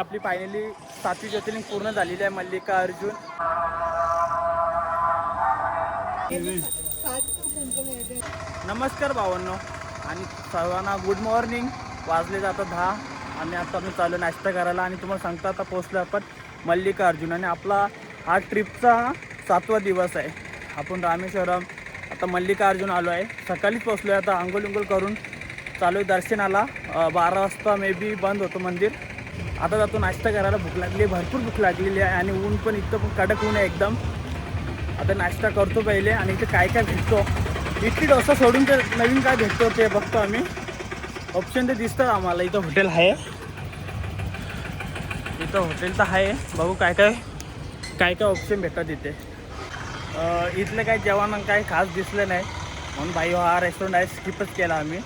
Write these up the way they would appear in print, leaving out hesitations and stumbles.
आपली फायनली 7वी ज्योतिर्लिंग पूर्ण झालेली आहे. मल्लिकार्जुन. नमस्कार भावांनो आणि सर्वांना गुड मॉर्निंग. वाजले जातात 10 आणि आता मी चालू नाश्ता करायला आणि तुम्हाला सांगतो आता पोहोचलो आपण मल्लिकार्जुन. आणि आपला हा ट्रिपचा 7वा दिवस आहे. आपण रामेश्वरम आता मल्लिकार्जुन आलो आहे. सकाळीच पोहोचलो आहे. आता अंघोळ करून चालू आहे दर्शनाला. 12 वाजता मे बी बंद होतं मंदिर. आता जातो नाश्ता करायला. भूक लागली आहे, भरपूर भूक लागलेली आहे आणि ऊन पण इथं पण कडक ऊन आहे एकदम. आता नाश्ता करतो पहिले आणि इथे काय काय भेटतो. इडली डोसा सोडून तर नवीन काय भेटतो ते बघतो आम्ही. ऑप्शन ते दिसतं आम्हाला. इथं हॉटेल आहे, इथं हॉटेल तर आहे. बघू काय काय ऑप्शन भेटतात इथे. इथलं काय जेवण काही खास दिसलं नाही म्हणून भाई हा रेस्टॉरंट आहे स्किपच केला आम्ही.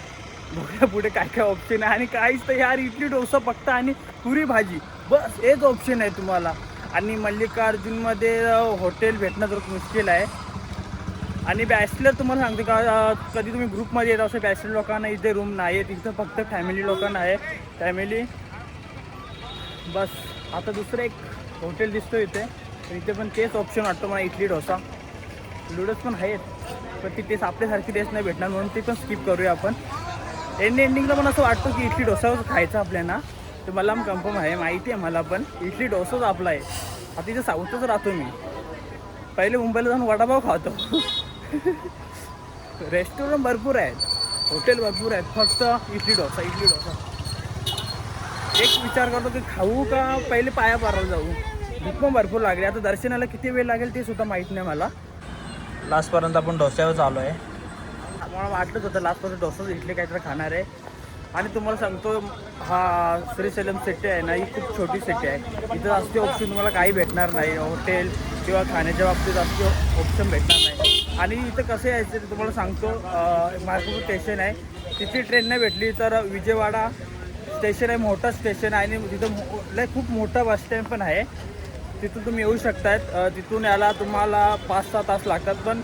बघूया पुढे काय ऑप्शन आहे. आणि काहीच तर यार इडली डोसा फक्त आणि पुरी भाजी बस एक ऑप्शन आहे तुम्हाला. आणि मल्लिकार्जुनमध्ये हॉटेल भेटणं तर मुश्किल आहे. आणि बॅचलर तुम्हाला सांगते का कधी तुम्ही ग्रुपमध्ये येत असं बॅचलर लोकांना इथे रूम नाही आहे. तिथं फक्त फॅमिली लोकांना आहे. फॅमिली बस. आता दुसरं एक हॉटेल दिसतो इथे. इथे पण तेच ऑप्शन वाटतो मला इडली डोसा. नूडल्स पण आहेत पण ती तेच आपल्यासारखी टेस्ट नाही भेटणार म्हणून ते पण स्किप करूया आपण. एंडिंगला पण असं वाटतं की इडली डोसाच खायचं आपल्याला. तर मला कन्फर्म आहे, माहिती आहे मला पण इडली डोसाच आपला आहे. आता इथे साऊथच राहतो मी. पहिले मुंबईला जाऊन वडापाव खातो. रेस्टॉरंट भरपूर आहेत, हॉटेल भरपूर आहेत, फक्त इडली डोसा. एक विचार करतो की खाऊ का पहिले पाया पारायला जाऊ. भूक पण भरपूर लागली. आता दर्शनाला किती वेळ लागेल ते सुद्धा माहीत नाही मला. लास्टपर्यंत आपण डोस्यावर चालू आहे. मला वाटलंच होतं लास्टपर्यंत डोसा इडली काहीतरी खाणार आहे. आणि तुम्हाला सांगतो हा श्रीशैलम सिटी आहे ना, ही खूप छोटी सिटी आहे. इथं जास्त ऑप्शन तुम्हाला काही भेटणार नाही. हॉटेल किंवा खाण्याच्या बाबतीत जास्त ऑप्शन भेटणार नाही. आणि इथं कसं यायचं ते तुम्हाला सांगतो. मार्गपूर स्टेशन आहे, तिथे ट्रेन नाही भेटली तर विजयवाडा स्टेशन आहे, मोठं स्टेशन आहे. आणि तिथं खूप मोठा बस स्टँड पण आहे. तिथून तुम्ही येऊ शकतात. तिथून यायला तुम्हाला 5-6 तास लागतात. पण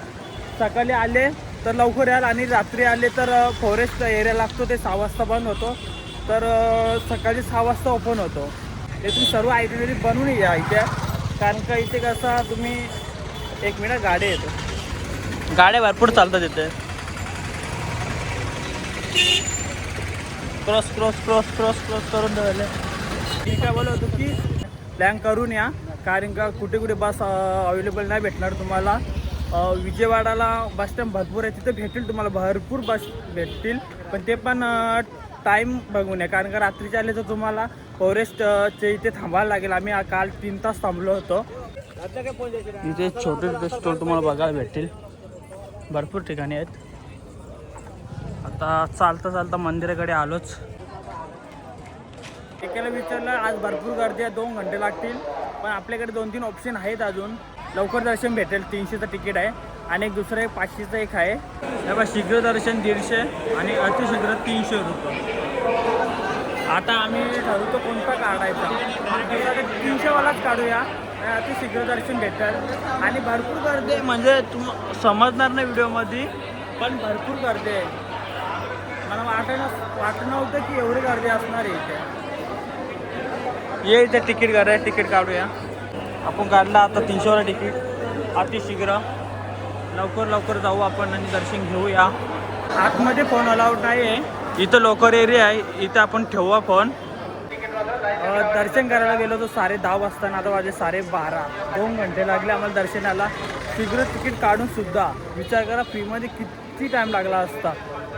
सकाळी आले तर लवकर याल आणि रात्री आले तर फॉरेस्ट एरिया लागतो, ते 6 वाजता बंद होतो. तर सकाळी 6 वाजता ओपन होतो. ते तुम्ही सर्व आयडिनरी बनवून या इथे. कारण का इथे कसं तुम्ही 1 मिनिट गाड्या येतो, गाड्या भरपूर चालतात इथे. क्रॉस करून ठेवले. मी काय बोलत होतो की प्लॅन करून या. कारण का कुठे बस अवेलेबल नाही भेटणार तुम्हाला. विजयवाडाला बस स्टँड भरपूर आहे, तिथे भेटतील तुम्हाला भरपूर बस भेटतील. पण ते पण टाईम बघून या. कारण का रात्रीचे आले तर तुम्हाला फॉरेस्टचे इथे थांबायला लागेल. आम्ही काल 3 तास थांबलो होतो. इथे छोटे स्टॉल तुम्हाला बघायला भेटतील. भरपूर ठिकाणी आहेत. आता चालता मंदिराकडे आलोच. एकाला विचारलं आज भरपूर गर्दी आहे, 2 घंटे लागतील. पण आपल्याकडे 2-3 ऑप्शन आहेत अजून. लवकर दर्शन भेटेल, 300चं तिकीट आहे. आणि एक दुसरं 500चं एक आहे. तेव्हा शीघ्र दर्शन 150 आणि अतिशीघ्र 300 रुपये. आता आम्ही ठरवतो कोणता काढायचा. 300वालाच काढूया, अतिशीघ्र दर्शन भेटेल. आणि भरपूर गर्दी आहे, म्हणजे समजणार नाही व्हिडिओमध्ये पण भरपूर गर्दी आहे. मला वाटत नव्हतं की एवढी गर्दी असणार आहे इथे. ये इथे तिकीट काढूया. आपण काढला आता 300वाला तिकीट. अतिशीघ्र लवकर जाऊ आपण आणि दर्शन घेऊया. आतमध्ये फोन अलाउड नाही आहे. इथं लोकर एरिया आहे, इथं आपण ठेवूया फोन. दर्शन करायला गेलो तो 10:30 वाजता. आता वाजे 12:30. 2 घंटे लागले आम्हाला दर्शनाला. शीघ्र तिकीट काढून सुद्धा विचार करा फ्रीमध्ये किती टाईम लागला असता.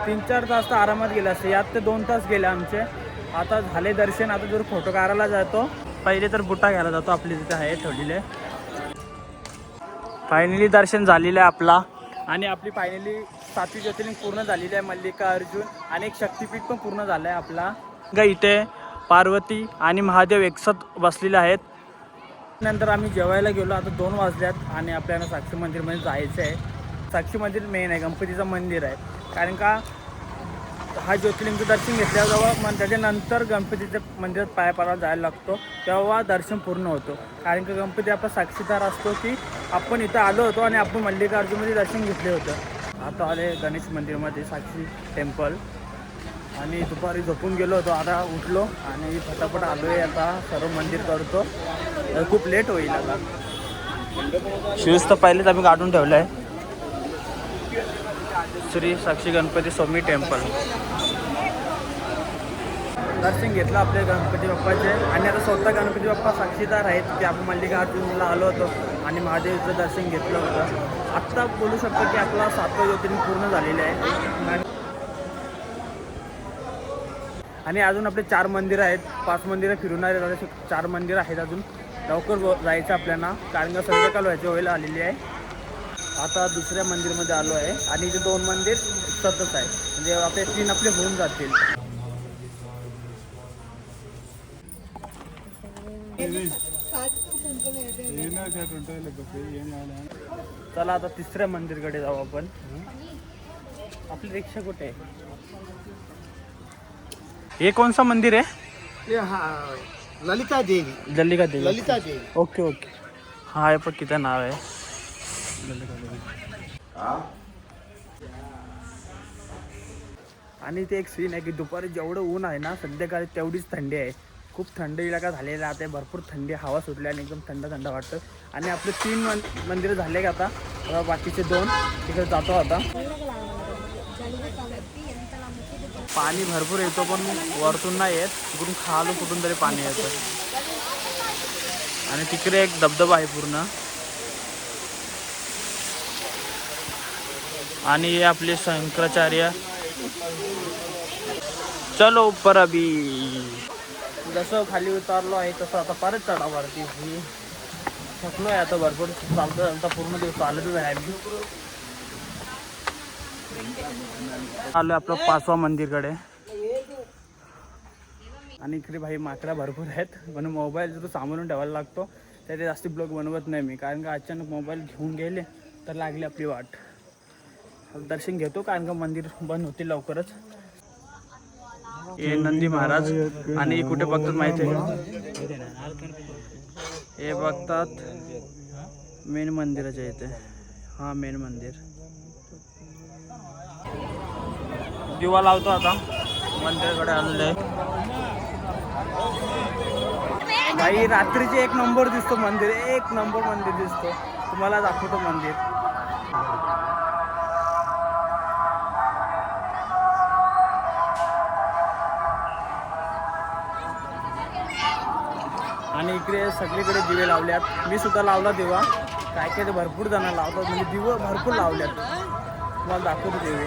3-4 तास तर आरामात गेले असते. यात ते 2 तास गेले आमचे. आता झाले दर्शन. आता जर फोटो काढायला जातो. पहिले तर बुटा घ्यायला जातो, आपली तिथे आहे ठेवलेले. फायनली दर्शन झालेलं आहे आपला. आणि आपली फायनली 7वी ज्योतिर्लिंग पूर्ण झालेली आहे मल्लिकार्जुन. आणि एक शक्तिपीठ पण पूर्ण झालं आहे आपला. इथे पार्वती आणि महादेव एकसाथ बसलेले आहेत. नंतर आम्ही जेवायला गेलो. आता 2 वाजल्यात आणि आपल्याला साक्षी मंदिरमध्ये जायचं आहे. साक्षी मंदिर मेन आहे, गणपतीचं मंदिर आहे. कारण का हा ज्योतिर्लिंगचं दर्शन घेतल्याजवळ मग त्याच्यानंतर गणपतीच्या मंदिरात पाया पडायला जायला लागतो, तेव्हा दर्शन पूर्ण होतो. कारण की गणपती आपला साक्षीदार असतो की आपण इथं आलो होतो आणि आपण मल्लिकार्जुनमध्ये दर्शन घेतले होतं. आता आले गणेश मंदिरमध्ये, साक्षी टेम्पल. आणि दुपारी झोपून गेलो होतो, आता उठलो आणि फटाफट आलो आहे. आता सर्व मंदिर करतो, खूप लेट होईल आता. शूज तर पहिलेच आम्ही काढून ठेवलं आहे. श्री साक्षी गणपती स्वामी टेम्पल दर्शन घेतलं आपले गणपती बाप्पाचे. आणि आता स्वतः गणपती बाप्पा साक्षीदार आहेत की आपण मल्लिकार्जुनला आलो होतो आणि महादेवचं दर्शन घेतलं होतं. आत्ता बोलू शकतो की आपला 7 ज्योतिर्लिंग पूर्ण झालेले आहे. आणि अजून आपले 4 मंदिरं आहेत, 5 मंदिरं फिरवणारे झाले, 4 मंदिरं आहेत अजून. लवकर जायचं आपल्याला, कारण का संध्याकाळ व्हायची वेळेला आलेली आहे. आता दुसऱ्या मंदिरमध्ये आलो आहे आणि इथे 2 मंदिर सतत आहे, म्हणजे आपले 3 आपले होऊन जातील. चला आता तिसऱ्या मंदिरकडे जाऊ आपण. आपली रिक्षा कुठे आहे? हे कोणसा मंदिर आहे? ललिता देवी. ललिता देवी. ललिता देवी. Okay okay. हा आहे, पण किती नाव आहे ललिता देवी. आणि ते एक सीन आहे की दुपारी जेवढं ऊन आहे ना, संध्याकाळी तेवढीच थंडी आहे. खूप थंड इलाका झालेला आहे, भरपूर थंडी हवा सुटली आणि एकदम थंड थंड वाटतं. आणि आपले 3 मंदिरं झाले का आता, बाकीचे 2 तिकडे जातो आता. पाणी भरपूर येतो, पण वरतून नाही येत, तिकडून खालून कुठून तरी पाणी येतं. आणि तिकडे एक धबधबा आहे पूर्ण. आणि हे आपले शंकराचार्य. चलो ऊपर अभी. जसं खाली उतारलो आहे तसं आता परत चढावरती. थकलो आहे आता भरपूर, चालता पूर्ण दिवस चालतच आहे. आलो आपलं 5वा मंदिरकडे. आणि इकडे भाई माकडा भरपूर आहेत, म्हणून मोबाईल जो सांभाळून ठेवायला लागतो. त्याचे जास्त ब्लॉग बनवत नाही मी, कारण का अचानक मोबाईल घेऊन गेले तर लागली आपली वाट. दर्शन घेतो, कारण का मंदिर बंद होतील लवकरच. हे नंदी महाराज. आणि कुठे बघतात माहिती आहे? हे बघतात मेन मंदिराच्या इथे. हा मेन मंदिर. दिवा लावतो आता, मंदिराकडे आलेलं आहे. भाई रात्रीचे 1 नंबर दिसतो मंदिर, 1 नंबर मंदिर दिसतो. तुम्हाला दाखवतो मंदिर. आणि इकडे सगळीकडे दिवे लावल्यात. मी सुद्धा लावला दिवा. काय काय ते भरपूर जण लावतात, म्हणजे दिवे भरपूर लावल्यात. तुम्हाला दाखवतो दिवे.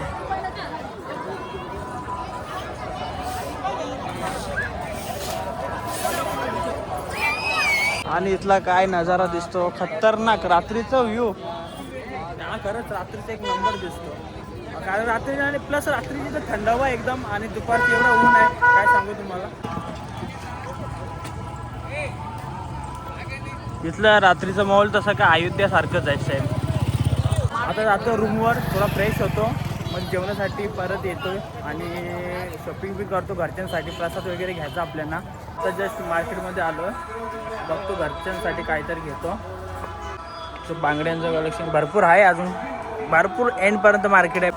आणि इथला काय नजारा दिसतो, खतरनाक रात्रीचा व्ह्यू. हा खरंच रात्रीचा 1 नंबर दिसतो, कारण रात्री आणि प्लस रात्रीची तर थंडावा एकदम. आणि दुपारची एवढं ऊन आहे, काय सांगू तुम्हाला. इथलं रात्रीचा माहोल तसा काय अयोध्यासारखंच आहे सेम. आता जातो रूमवर, थोडा फ्रेश होतो, मग जेवणासाठी परत येतो आणि शॉपिंग बी करतो घरच्यांसाठी. प्रसाद वगैरे घ्यायचा आपल्याला. तर जस्ट मार्केटमध्ये आलो, बघतो घरच्यांसाठी काहीतरी घेतो. तो बांगड्यांचं कलेक्शन भरपूर आहे, अजून भरपूर एंडपर्यंत मार्केट आहे.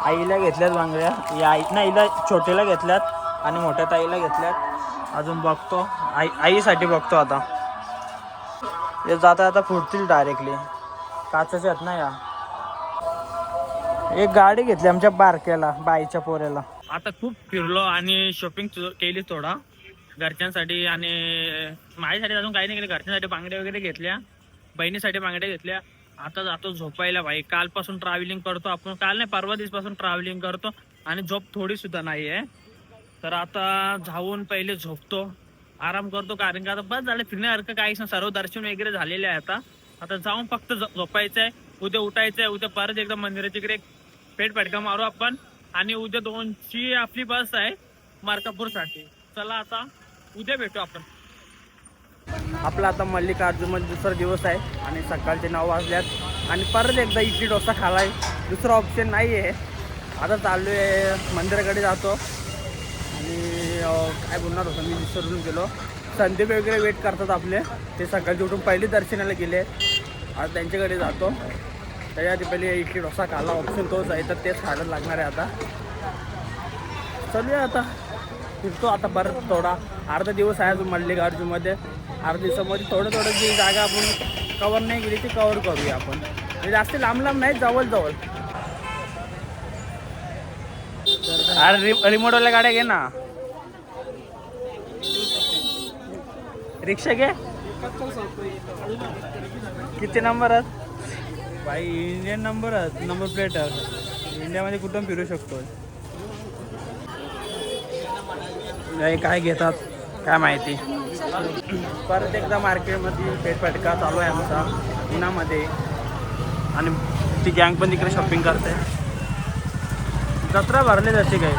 आईला घेतल्यात बांगड्या, या आईला छोटीला घेतल्यात आणि मोठ्या ताईला घेतल्यात. अजून बघतो, आईसाठी बघतो आता. हे जाता आता फुटतील डायरेक्टली, काचाच्या आहेत ना या. एक गाडी घेतली आमच्या बारक्याला, बाईच्या पोऱ्याला. आता खूप फिरलो आणि शॉपिंग केली थोडा घरच्यांसाठी. आणि माझ्यासाठी अजून काही नाही केलं. घरच्यांसाठी बांगड्या वगैरे घेतल्या, बहिणीसाठी बांगड्या घेतल्या. आता जातो झोपायला भाई. कालपासून ट्रॅव्हलिंग करतो आपण, काल नाही परवा दिवसापासून ट्रॅव्हलिंग करतो आणि झोप थोडी सुद्धा नाही आहे. तर आता जाऊन पहिले झोपतो, आराम करतो, कारण का आता बस झालं फिरण्यासारखं काहीच ना. सर्व दर्शन वगैरे झालेले आहे. आता जाऊन फक्त झोपायचं आहे. उद्या उठायचं आहे, उद्या परत एकदा मंदिराच्या इकडे फेटफटका मारू आपण. आणि उद्या 2ची आपली बस आहे मार्कापूरसाठी. चला आता उद्या भेटू आपण. आपला आता मल्लिकार्जुनमध्ये दुसरा दिवस आहे आणि सकाळचे 9 वाजल्यात आणि परत एकदा इडली डोसा खालाय. दुसरा ऑप्शन नाही आहे. आता चालू आहे मंदिराकडे जातो. आणि काय बोलणार होतं मी, विसरून गेलो. संदीप वगैरे वेट करतात आपले, ते सकाळचे उठून पहिले दर्शनाला गेले. आता त्यांच्याकडे जातो. त्याच्या आधी पहिले इडली डोसा खाल्ला, ऑप्शन तोच आहे, तर तेच खायला लागणार आहे आता. चलूया आता, फिरतो आता परत थोडा. अर्धा दिवस आहे अजून मल्लिकार्जुनमध्ये. अर्ध्या दिवसामध्ये थोडं थोडं जी जागा आपण कवर नाही केली ती कवर करूया आपण. म्हणजे जास्त लांब लांब नाही, जवळ जवळ. अरे रिमोटवाल्या गाड्या घे ना, रिक्षा घे. किती नंबर आहेत भाई? इंडियन नंबर आहेत, नंबर प्लेट आहेत. इंडियामध्ये कुठून फिरू शकतो. काय घेतात काय माहिती. परत एकदा मार्केटमध्ये फेरफटका चालू आहे आमचा उन्हामध्ये. आणि ती गँग पण तिकडे शॉपिंग करते. जत्रा भरली जाते काय.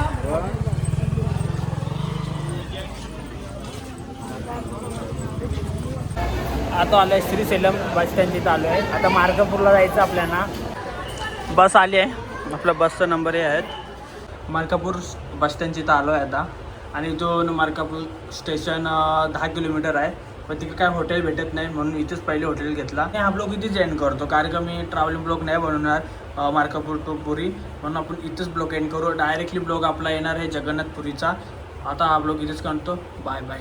आता आलो आहे श्रीसेलम बस स्टँड तिथं आलो आहे. आता मार्कापूरला जायचं आपल्याला. बस आली आहे, आपला बसचा नंबर हे आहेत. मार्कापूर बस स्टँड तिथं आलो आहे आता. आणि जो मार्कापूर स्टेशन 10 किलोमीटर आहे, पण तिथे काय हॉटेल भेटत नाही, म्हणून इथेच पहिले हॉटेल घेतला. आणि हा ब्लॉग इथेच एंड करतो, कारण का मी ट्रॅव्हलिंग ब्लॉग नाही बनवणार मार्कापूर टू पुरी, म्हणून आपण इथेच ब्लॉग एंड करू. डायरेक्टली ब्लॉग आपला येणार आहे जगन्नाथपुरीचा. आता हा ब्लॉग इथेच करतो. Bye bye.